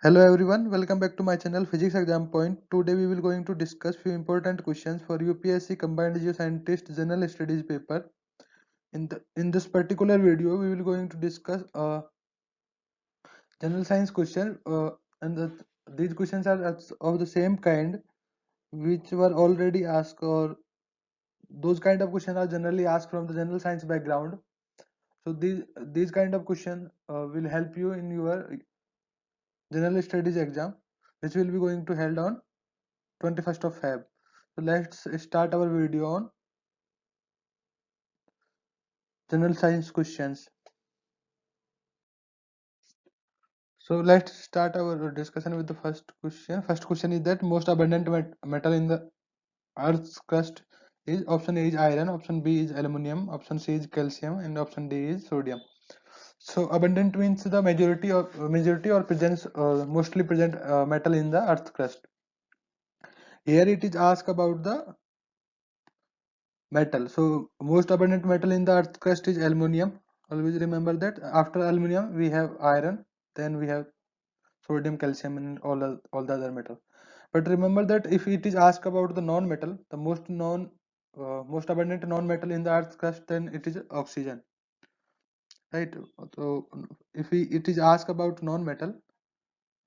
Hello everyone, welcome back to my channel Physics Exam Point. Today we will going to discuss few important questions for UPSC Combined Geoscientist General Studies paper. In this particular video, we will going to discuss general science question, these questions are of the same kind which were already asked, or those kind of questions are generally asked from the general science background. So these kind of question will help you in your general studies exam, which will be going to held on 21st of Feb. So let's start our video on general science questions. So let's start our discussion with the first question. First question is that most abundant metal in the Earth's crust is option A is iron, option B is aluminum, option C is calcium, and option D is sodium. So abundant means the majority or presence mostly present metal in the Earth's crust. Here it is asked about the metal. So most abundant metal in the earth crust is aluminum. Always remember that. After aluminum we have iron, then we have sodium, calcium, and all the other metal. But remember that if it is asked about the non-metal, the most abundant non-metal in the earth crust, then it is oxygen, right? So if it is asked about non-metal,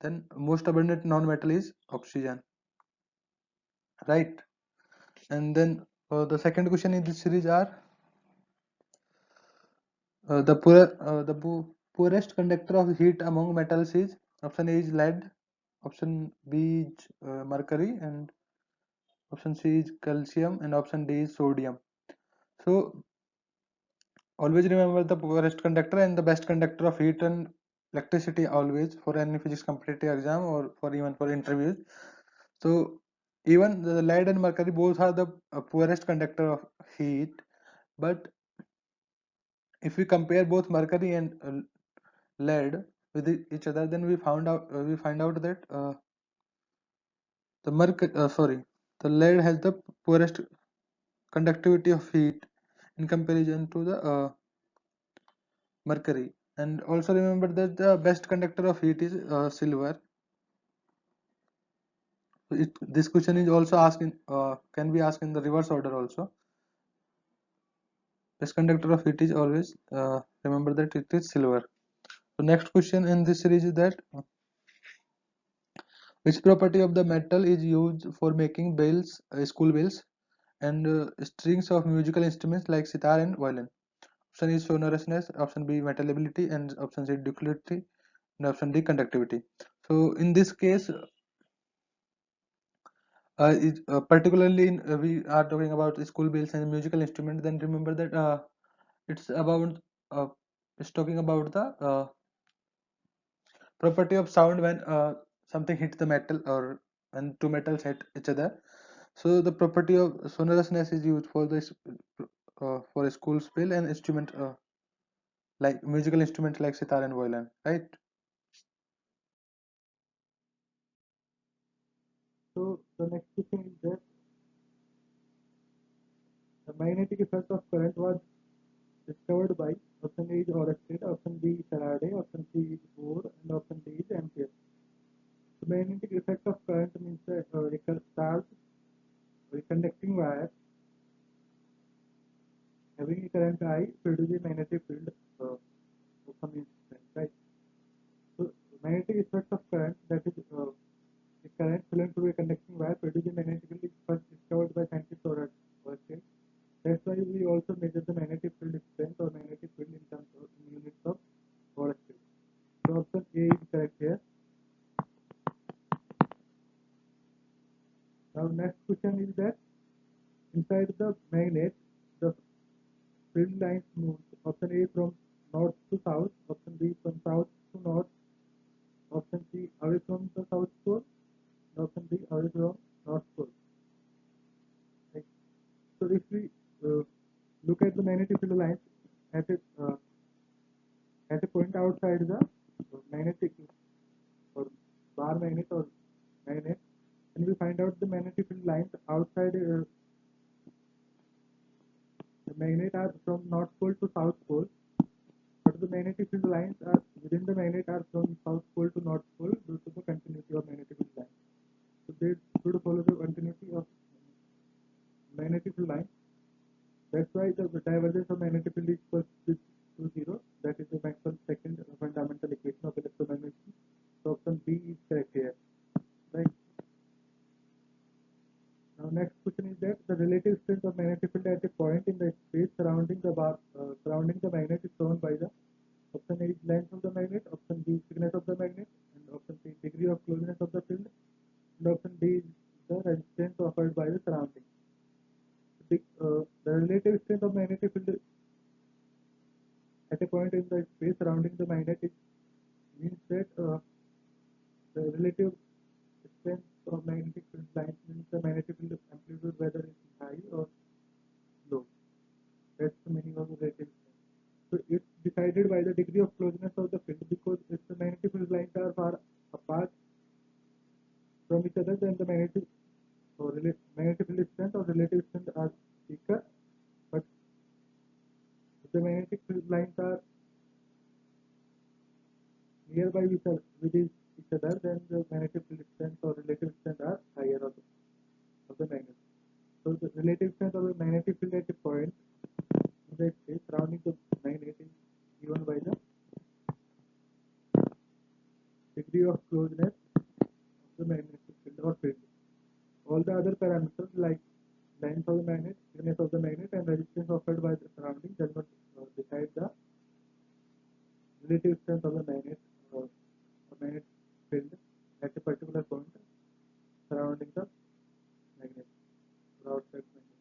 then most abundant non-metal is oxygen, right? And then the second question in this series are poorest conductor of heat among metals is option A is lead, option B is mercury, and option C is calcium, and option D is sodium. So always remember the poorest conductor and the best conductor of heat and electricity always for any physics competitive exam or for even for interviews. So even the lead and mercury both are the poorest conductor of heat, but if we compare both mercury and lead with each other, then we find out that the lead has the poorest conductivity of heat in comparison to the mercury. And also remember that the best conductor of heat is silver. This question is also asking can be asked in the reverse order also. Best conductor of heat is always remember that it is silver. So next question in this series is that which property of the metal is used for making bells, school bells, and strings of musical instruments like sitar and violin? Option is sonorousness, option B metallability, and option C ductility, and option D conductivity. So in this case, particularly we are talking about school bells and musical instruments. Then remember that it's about it's talking about the property of sound when something hits the metal or when two metals hit each other. So the property of sonorousness is used for this for a school bell and instrument like musical instruments like sitar and violin, right? So the next question is that the magnetic effect of current was discovered by option A is Oersted, option B is Faraday, option C is Bohr, and option D is Ampere. The magnetic effect of current means that a charged or conducting wire having a current I produces a magnetic field of some instance, right? So magnetic effect of current, that is the current flowing through a conducting wire produces magnetic field, is first discovered by scientist Oersted. That's why we also measure the magnetic field strength or magnetic field in terms of in units of Oersted. So option A is correct here. Now next question is that inside the magnet the field lines move. Option A from north to south, option B from south to north, option C away from the south pole, and option D away from north pole. Right. So if we look at the magnetic field lines at a point outside the magnetic or bar magnet or magnet, and we find out the magnetic field lines outside the magnet are from north pole to south pole, but the magnetic field lines are within the magnet are from south pole to north pole due to the continuity of magnetic field lines. So they should follow the continuity of magnetic field lines. That's why the divergence of magnetic field is equal to zero. That is the Maxwell's second fundamental equation of electromagnetism. So option B is correct here. Right. Now next question is that the relative strength of magnetic field at a point in the space surrounding the magnet is shown by the option A is length of the magnet, option B is thickness of the magnet, and option C degree of closeness of the field, and option D is the resistance offered by the surrounding. The relative strength of magnetic field at a point in the space surrounding the magnet means that the relative strength of magnetic field lines means the magnetic field amplitude whether it is high or low. That's the meaning of relative strength. So it's decided by the degree of closeness of the field, because if the magnetic field lines are far apart from each other, then the magnetic field strength or relative strength are weaker. But if the magnetic field lines are nearby with each other, then the magnetic field strength or relative strength are higher of the magnet. So the relative strength of the magnetic field at a point in the space surrounding the magnet is given by the degree of closeness of the magnetic field or field. All the other parameters like length of the magnet, thickness of the magnet, and resistance offered by the surrounding does not decide the relative strength of the magnet field at a particular point surrounding the magnet or outside magnet.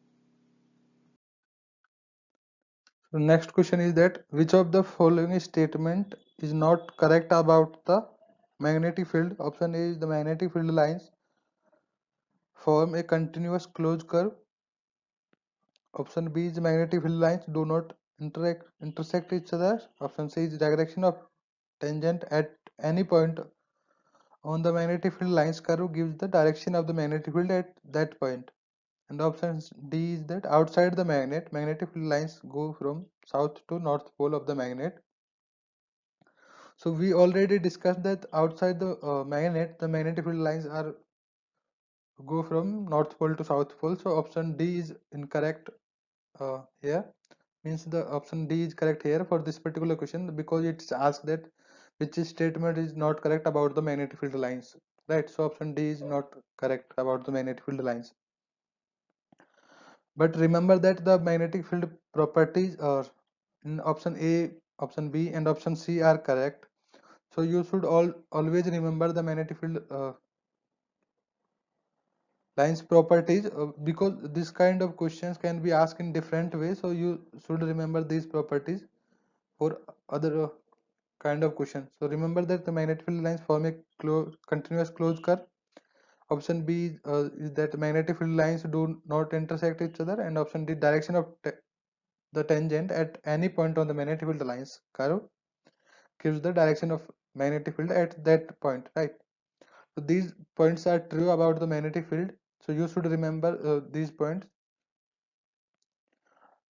So next question is that which of the following statement is not correct about the magnetic field? Option A is the magnetic field lines form a continuous closed curve. Option B is magnetic field lines do not intersect each other. Option C is direction of tangent at any point on the magnetic field lines curve gives the direction of the magnetic field at that point. And option D is that outside the magnetic field lines go from south to north pole of the magnet. So we already discussed that outside the magnet, the magnetic field lines are go from north pole to south pole. So option D is incorrect here. Means the option D is correct here for this particular question, because it's asked that which statement is not correct about the magnetic field lines, right? So option D is not correct about the magnetic field lines. But remember that the magnetic field properties are in option A, option B, and option C are correct. So you should always remember the magnetic field lines properties, because this kind of questions can be asked in different ways. So you should remember these properties for other kind of question. So remember that the magnetic field lines form a continuous closed curve. Option B is that magnetic field lines do not intersect each other, and option D direction of the tangent at any point on the magnetic field lines curve gives the direction of magnetic field at that point, right? So these points are true about the magnetic field. So you should remember these points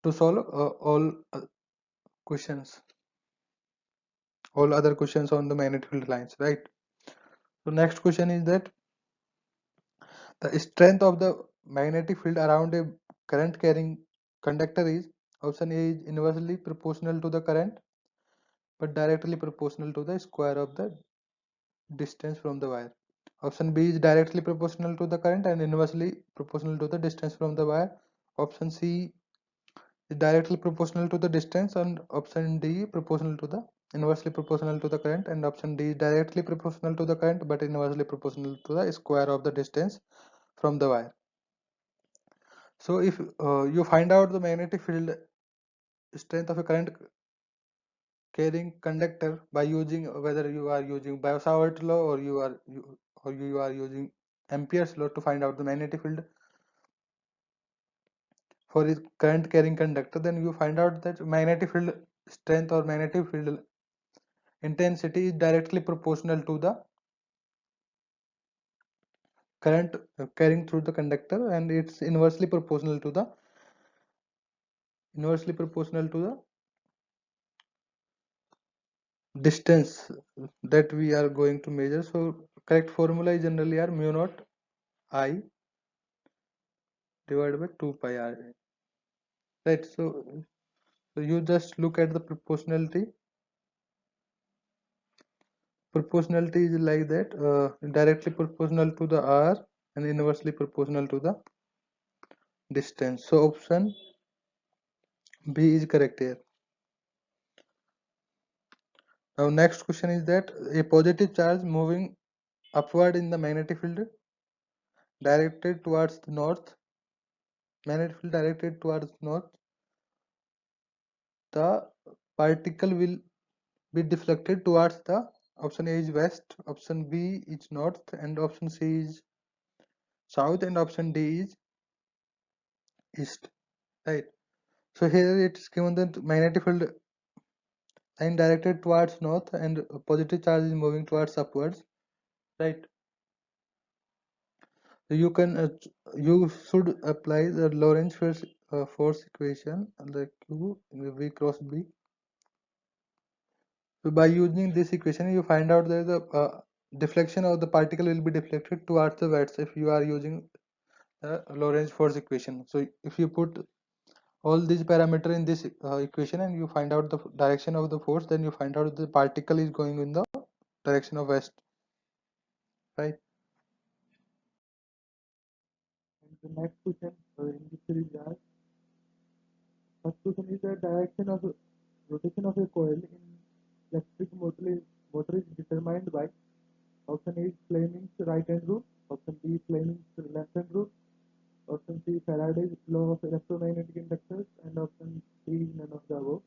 to solve all questions, all other questions on the magnetic field lines, right? So next question is that the strength of the magnetic field around a current carrying conductor is option A is inversely proportional to the current but directly proportional to the square of the distance from the wire. Option B is directly proportional to the current and inversely proportional to the distance from the wire. Option C is directly proportional to the distance, and option D proportional to the inversely proportional to the current, and option D is directly proportional to the current but inversely proportional to the square of the distance from the wire. So if you find out the magnetic field strength of a current carrying conductor by using, whether you are using Biot-Savart law or you are using Ampere's law to find out the magnetic field for its current carrying conductor, then you find out that magnetic field strength or magnetic field intensity is directly proportional to the current carrying through the conductor, and it's inversely proportional to the distance that we are going to measure. So correct formula is generally are mu naught I divided by 2 pi r, right? So you just look at the proportionality. Proportionality is like that, directly proportional to the r and inversely proportional to the distance. So option B is correct here. Now next question is that a positive charge moving upward in the magnetic field directed towards the north, magnetic field directed towards north, the particle will be deflected towards the option A is west, option B is north, and option C is south, and option D is east, right? So here it is given that magnetic field line directed towards north and positive charge is moving towards upwards, right? So you should apply the Lorentz force equation, like Q V cross B. So by using this equation, you find out that the deflection of the particle will be deflected towards the west if you are using the Lorentz force equation. So if you put all these parameter in this equation and you find out the direction of the force, then you find out the particle is going in the direction of west, right? And the next question in this series are, first question is the direction of rotation of a coil in electric motor is determined by option A is Fleming's right hand rule, option B is Fleming's left hand rule, option C Faraday's law of electromagnetic inductors, and option D is none of the above.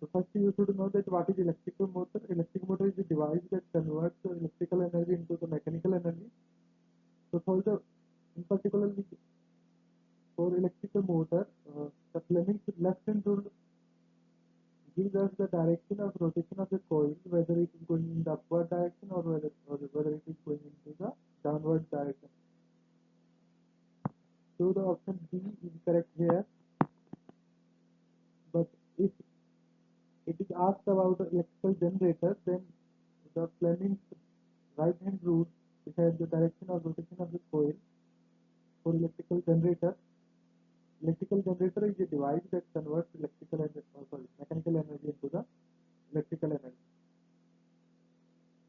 So first you should know that what is electrical motor. Electric motor is a device that converts electrical energy into the mechanical energy. So in particular for electrical motor, the Fleming's left hand rule gives us the direction of rotation of the coil, whether it is going in the upward direction or whether it is going into the downward direction. So the option B is correct here. But if it is asked about the electrical generator, then the Fleming's right hand rule decides the direction of rotation of the coil for electrical generator. Electrical generator is a device that converts mechanical energy into the electrical energy.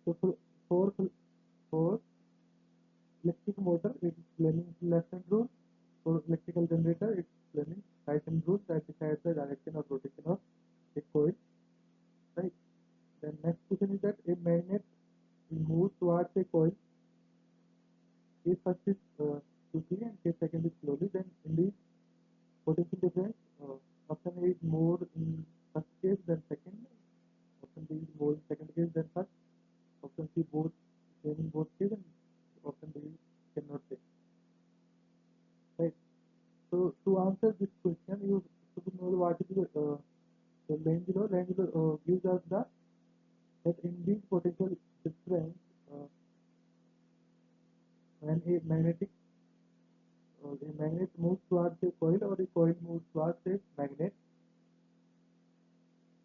So for electric motor, it is Fleming's left hand rule. For electrical generator, it's Fleming's right hand rule that decides the direction of rotation of a coil. Right. Then next question is that a magnet moves towards a coil. Case first is quickly and case second is slowly. Then in this potential difference, option A is more in first case than second. Option B is more in second case than first. Option C both same in both cases, and option D cannot say. Right. So to answer this question, you should know what is the Lenz's law. Lenz's law gives us that in this potential difference, when a magnet moves towards a coil or a coil moves towards a magnet,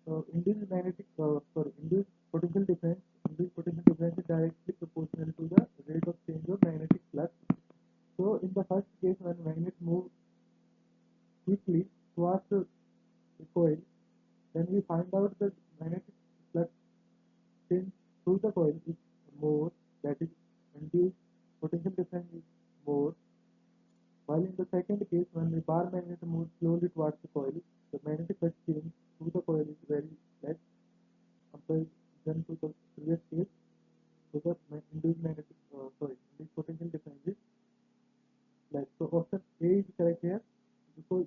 in this potential difference is directly proportional to the rate of change of magnetic flux. So in the first case, when magnet moves quickly towards the coil, then we find out that magnetic flux change through the coil is more, that is induced potential difference is more. While in the second case, when the bar magnet moves slowly towards the coil, the magnetic flux change through the coil is very less compared to the previous case. So the induced potential difference is less. So option A is correct here, because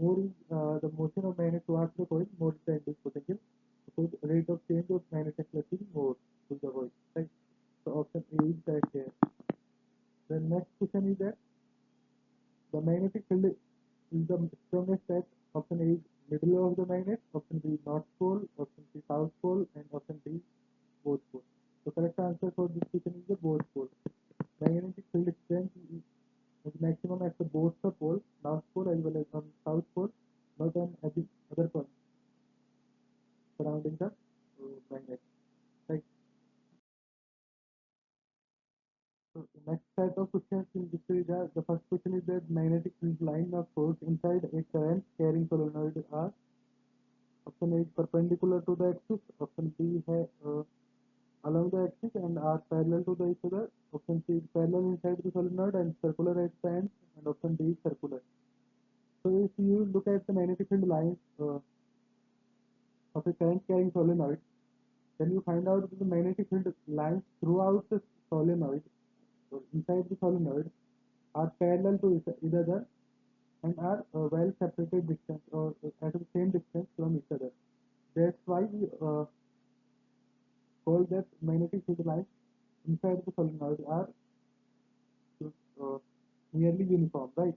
more is the motion of magnet towards the coil, more is the induced potential. So the rate of change of magnetic flux is more to the coil. Right. So option A is correct here. The next question is that the magnetic field is the strongest at option A is middle of the magnet, option B north pole, option C south pole, and option D both poles. The correct answer for this question is the both poles. Magnetic field strength is maximum at the both the poles, north pole as well as on south pole, not on any other pole surrounding set of questions in this series are: the first question is that magnetic field line of force inside a current carrying solenoid are option A is perpendicular to the axis, option B है along the axis and are parallel to the each other, option C is parallel inside the solenoid and circular at the ends, and option D is circular. So if you look at the magnetic field lines of a current carrying solenoid, then you find out that the magnetic field lines throughout the solenoid or inside the solenoid are parallel to each other and are well separated distance or at the same distance from each other. That's why we call that magnetic field lines inside the solenoid are uh, nearly uniform, right?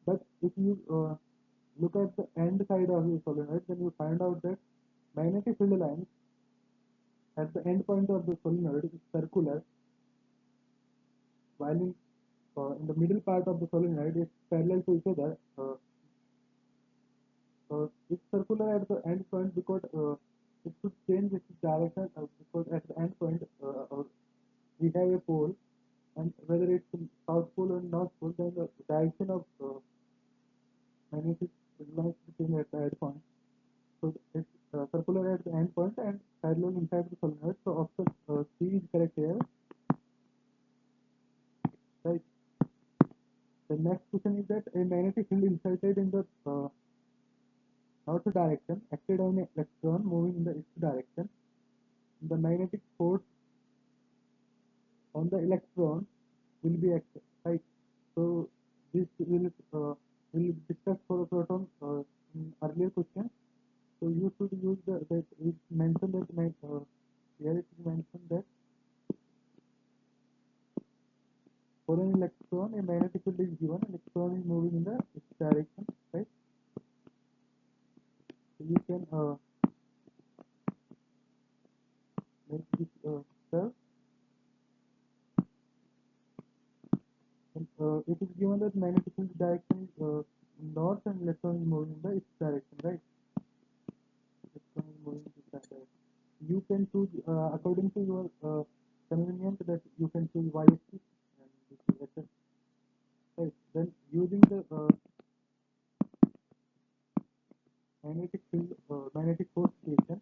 But if you look at the end side of the solenoid, then you find out that magnetic field lines at the end point of the solenoid is circular, while in the middle part of the solenoid is parallel to each other. It's circular at the end point because it should change its direction because at the end point we have a pole, and whether it's south pole or north pole, then the direction of magnetic lines change at the end point. So it's circular at the end point and parallel inside the solenoid. So option C is correct here, right? The next question is that a magnetic field inserted in the north direction acted on an electron moving in the east direction. The magnetic force on the electron will be active, right? So this will discuss for a proton in earlier question. So you should use that it mentioned that here it is mentioned that for an electron a magnetic field is given, electron is moving in the its direction, right? So you can make this curve. And, it is given that magnetic field direction is north and electron is moving in the its direction, right? Electron is moving in this direction. You can choose according to your convenience that you can choose y-axis and this is x-axis, right? Then using the magnetic force equation,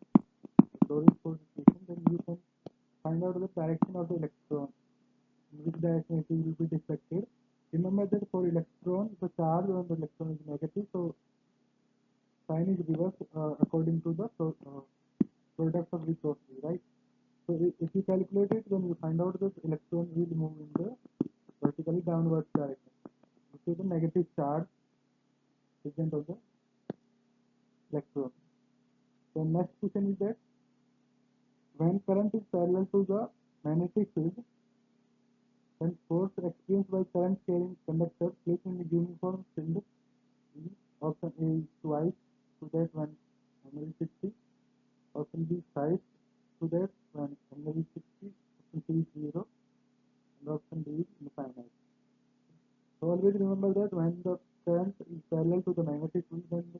Lorentz force equation, then you can find out the direction of the electron, in which direction it will be deflected. Remember that for electron, the charge on the electron is negative, so sign is reversed according to the product of V cross V, right? So if you calculate it, then you find out that electron will move in the vertically downward direction. So the negative charge present on the electron. The next question is that when current is parallel to the magnetic field, then force experienced by current carrying conductor placed in a uniform field is option A is twice to that when energy 60, option B thrice to that when energy 60, option C is 0, and option D is infinite. So always remember that when the current is parallel to the magnetic field, then the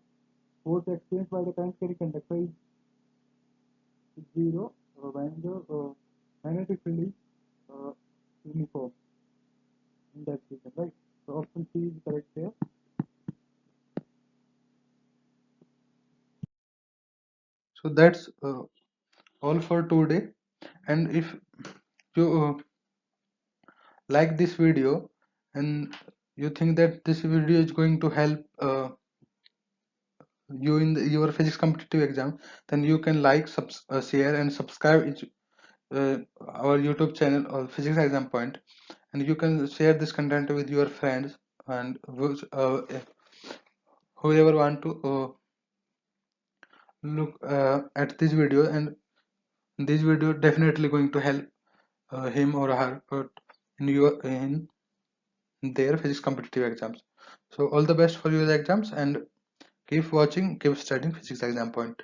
force experienced by the current carrying conductor is 0 when the magnetic field is uh, uniform in that region, right? So option C is correct here. So that's all for today. And if you like this video and you think that this video is going to help you in your physics competitive exam, then you can like, share and subscribe uh, our YouTube channel or Physics Exam Point, and you can share this content with your friends and whoever want to look at this video, and this video definitely going to help him or her in their physics competitive exams. So all the best for your exams, and keep watching, keep studying Physics Exam Point.